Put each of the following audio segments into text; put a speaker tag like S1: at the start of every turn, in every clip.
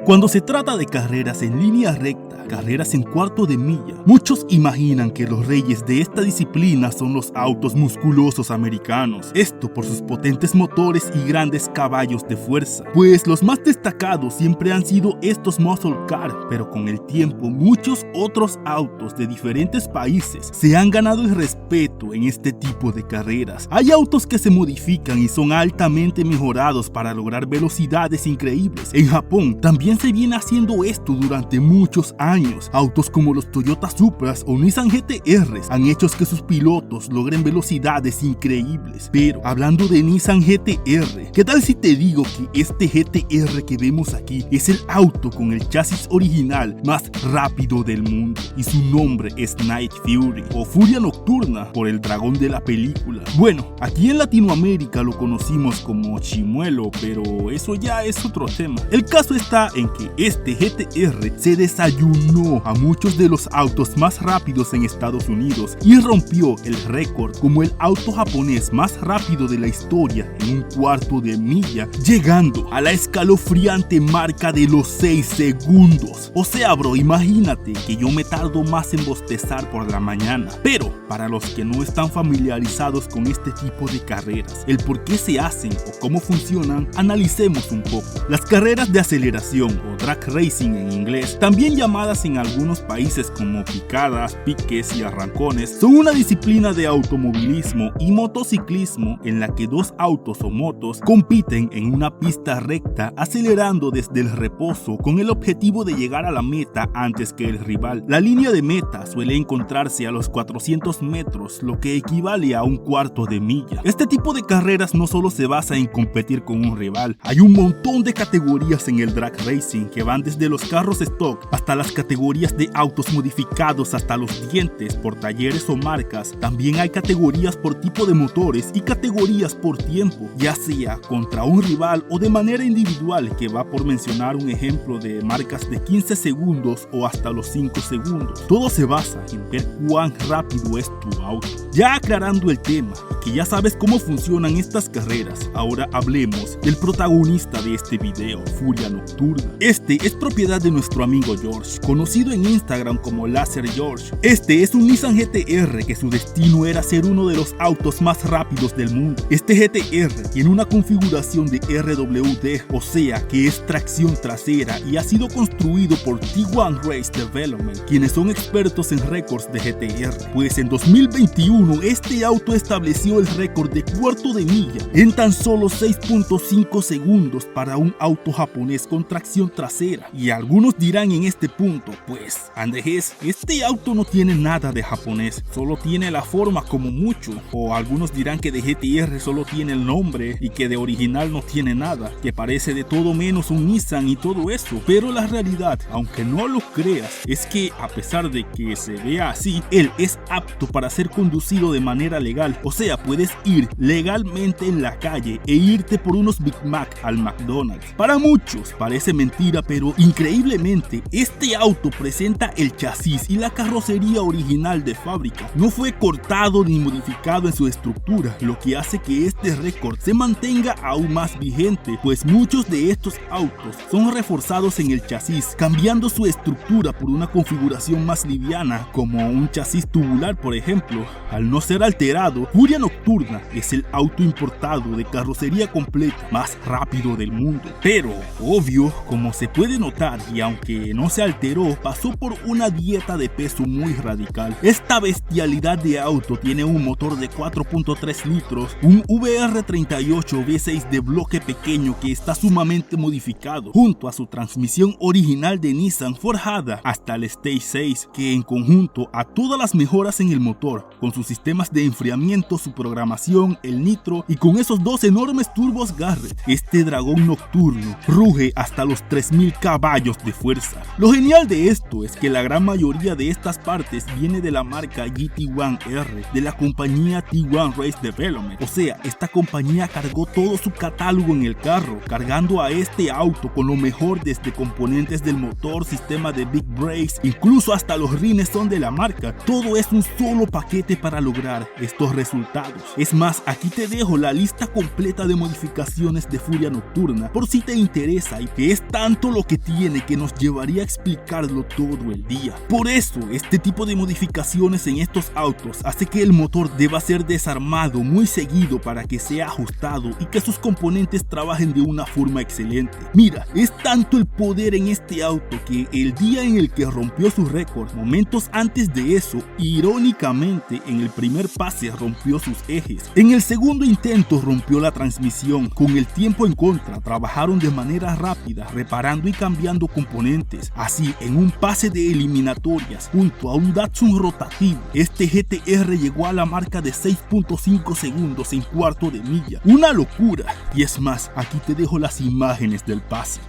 S1: Cuando se trata de carreras en línea recta, carreras en cuarto de milla, muchos imaginan que los reyes de esta disciplina son los autos musculosos americanos, esto por sus potentes motores y grandes caballos de fuerza, pues los más destacados siempre han sido estos muscle car, pero con el tiempo muchos otros autos de diferentes países se han ganado el respeto en este tipo de carreras. Hay autos que se modifican y son altamente mejorados para lograr velocidades increíbles. En Japón también se viene haciendo esto durante muchos años. Autos como los Toyota Supras o Nissan GT-Rs han hecho que sus pilotos logren velocidades increíbles. Pero hablando de Nissan GT-R, ¿qué tal si te digo que este GT-R que vemos aquí es el auto con el chasis original más rápido del mundo? Y su nombre es Night Fury o Furia Nocturna por el dragón de la película. Bueno, aquí en Latinoamérica lo conocimos como Chimuelo, pero eso ya es otro tema. El caso está en que este GT-R se desayunó a muchos de los autos más rápidos en Estados Unidos y rompió el récord como el auto japonés más rápido de la historia en un cuarto de milla, llegando a la escalofriante marca de los 6 segundos. O sea, bro, imagínate que yo me tardo más en bostezar por la mañana. Pero para los que no están familiarizados con este tipo de carreras, el por qué se hacen o cómo funcionan, analicemos un poco. Las carreras de aceleración o drag racing en inglés, también llamadas en algunos países como picadas, piques y arrancones, son una disciplina de automovilismo y motociclismo en la que dos autos o motos compiten en una pista recta acelerando desde el reposo con el objetivo de llegar a la meta antes que el rival. La línea de meta suele encontrarse a los 400 metros, lo que equivale a un cuarto de milla. Este tipo de carreras no solo se basa en competir con un rival, hay un montón de categorías en el drag racing que van desde los carros stock hasta las categorías de autos modificados hasta los dientes por talleres o marcas. También hay categorías por tipo de motores y categorías por tiempo, ya sea contra un rival o de manera individual, que va por mencionar un ejemplo de marcas de 15 segundos o hasta los 5 segundos. Todo se basa en ver cuán rápido es tu auto. Ya aclarando el tema y que ya sabes cómo funcionan estas carreras, ahora hablemos del protagonista de este video, Furia Nocturna. Este es propiedad de nuestro amigo George, conocido en Instagram como Laser George. Este es un Nissan GT-R que su destino era ser uno de los autos más rápidos del mundo. Este GT-R tiene una configuración de RWD, o sea que es tracción trasera, y ha sido construido por T1 Race Development, quienes son expertos en récords de GT-R. Pues en 2021 este auto estableció el récord de cuarto de milla en tan solo 6.5 segundos para un auto japonés con tracción trasera. Y algunos dirán en este punto, pues Andrés, este auto no tiene nada de japonés, solo tiene la forma como mucho. O algunos dirán que de GT-R solo tiene el nombre y que de original no tiene nada, que parece de todo menos un Nissan y todo eso. Pero la realidad, aunque no lo creas, es que a pesar de que se vea así, él es apto para ser conducido de manera legal. O sea, puedes ir legalmente en la calle e irte por unos Big Mac al McDonald's. Para muchos parece mentira, pero increíblemente este auto presenta el chasis y la carrocería original de fábrica. No fue cortado ni modificado en su estructura, lo que hace que este récord se mantenga aún más vigente, pues muchos de estos autos son reforzados en el chasis, cambiando su estructura por una configuración más liviana, como un chasis tubular por ejemplo. Al no ser alterado, Furia Nocturna es el auto importado de carrocería completa más rápido del mundo. Pero, obvio, como se puede notar, y aunque no se alteró, pasó por una dieta de peso muy radical. Esta bestialidad de auto tiene un motor de 4.3 litros, un VR38 V6 de bloque pequeño que está sumamente modificado, junto a su transmisión original de Nissan forjada hasta el Stage 6, que en conjunto a todas las mejoras en el motor, con sus sistemas de enfriamiento, su programación, el nitro y con esos dos enormes turbos Garrett, este dragón nocturno ruge hasta los 3000 caballos de fuerza. Lo genial de esto es que la gran mayoría de estas partes viene de la marca GT1R de la compañía T1 Race Development. O sea, esta compañía cargó todo su catálogo en el carro, cargando a este auto con lo mejor desde componentes del motor, sistema de Big Brakes, incluso hasta los rines son de la marca. Todo es un solo paquete para lograr estos resultados. Es más, aquí te dejo la lista completa de modificaciones de Furia Nocturna por si te interesa, y que esta tanto lo que tiene que nos llevaría a explicarlo todo el día. Por eso, este tipo de modificaciones en estos autos hace que el motor deba ser desarmado muy seguido para que sea ajustado y que sus componentes trabajen de una forma excelente. Mira, es tanto el poder en este auto que el día en el que rompió su récord, momentos antes de eso, irónicamente, en el primer pase rompió sus ejes. En el segundo intento rompió la transmisión. Con el tiempo en contra, trabajaron de manera rápida, reparando y cambiando componentes. Así, en un pase de eliminatorias, junto a un Datsun rotativo, este GTR llegó a la marca de 6.5 segundos en cuarto de milla. Una locura. Y es más, aquí te dejo las imágenes del pase.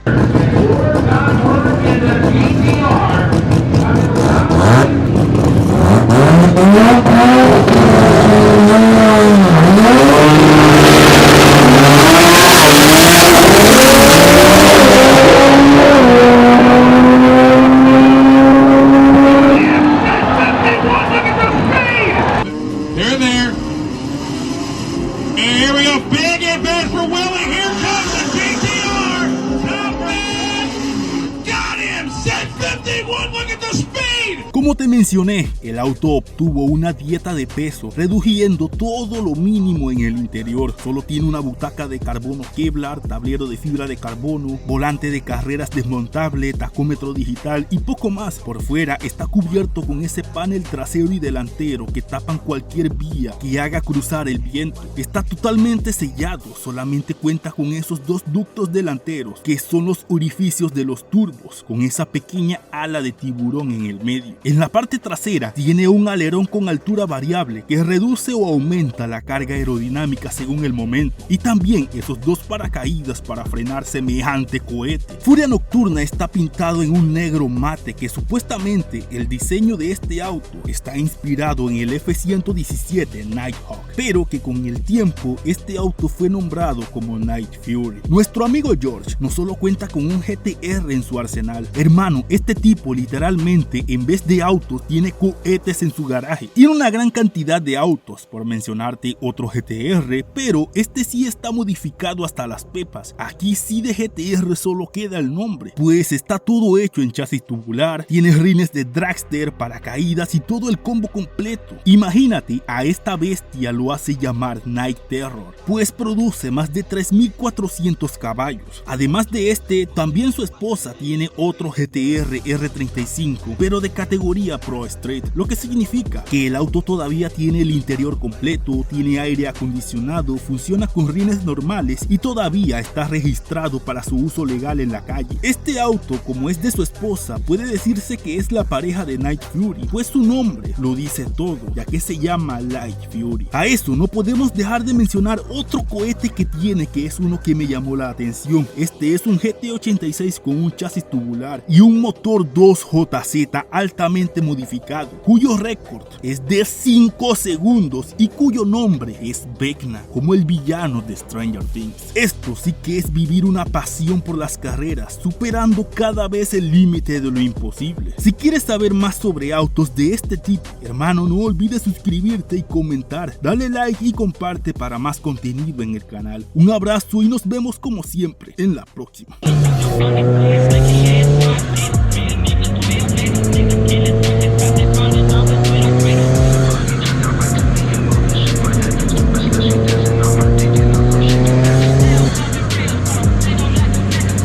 S1: Como te mencioné, el auto obtuvo una dieta de peso, reduciendo todo lo mínimo en el interior. Solo tiene una butaca de carbono Kevlar, tablero de fibra de carbono, volante de carreras desmontable, tacómetro digital y poco más. Por fuera está cubierto con ese panel trasero y delantero que tapan cualquier vía que haga cruzar el viento. Está totalmente sellado, solamente cuenta con esos dos ductos delanteros que son los orificios de los turbos, con esa pequeña ala de tiburón en el medio. En la parte trasera tiene un alerón con altura variable que reduce o aumenta la carga aerodinámica según el momento, y también esos dos paracaídas para frenar semejante cohete. Furia Nocturna está pintado en un negro mate que supuestamente el diseño de este auto está inspirado en el F-117 Nighthawk, pero que con el tiempo este auto fue nombrado como Night Fury. Nuestro amigo George no solo cuenta con un GTR en su arsenal, hermano, este tipo literalmente en vez de autos tiene cohetes en su garaje. Tiene una gran cantidad de autos, por mencionarte otro GTR, pero este sí está modificado hasta las pepas. Aquí sí de GTR solo queda el nombre, pues está todo hecho en chasis tubular, tiene rines de dragster, paracaídas y todo el combo completo. Imagínate, a esta bestia lo hace llamar Night Terror, pues produce más de 3.400 caballos. Además de este, también su esposa tiene otro GTR R35, pero de categoría Pro Street, lo que significa que el auto todavía tiene el interior completo, tiene aire acondicionado, funciona con rines normales y todavía está registrado para su uso legal en la calle. Este auto, como es de su esposa, puede decirse que es la pareja de Night Fury, pues su nombre lo dice todo, ya que se llama Light Fury. A eso no podemos dejar de mencionar otro cohete que tiene, que es uno que me llamó la atención. Este es un GT86 con un chasis tubular y un motor 2JZ altamente modificado, cuyo récord es de 5 segundos y cuyo nombre es Vecna, como el villano de Stranger Things. Esto sí que es vivir una pasión por las carreras, superando cada vez el límite de lo imposible. Si quieres saber más sobre autos de este tipo, hermano, no olvides suscribirte y comentar, dale like y comparte para más contenido en el canal. Un abrazo y nos vemos como siempre en la próxima.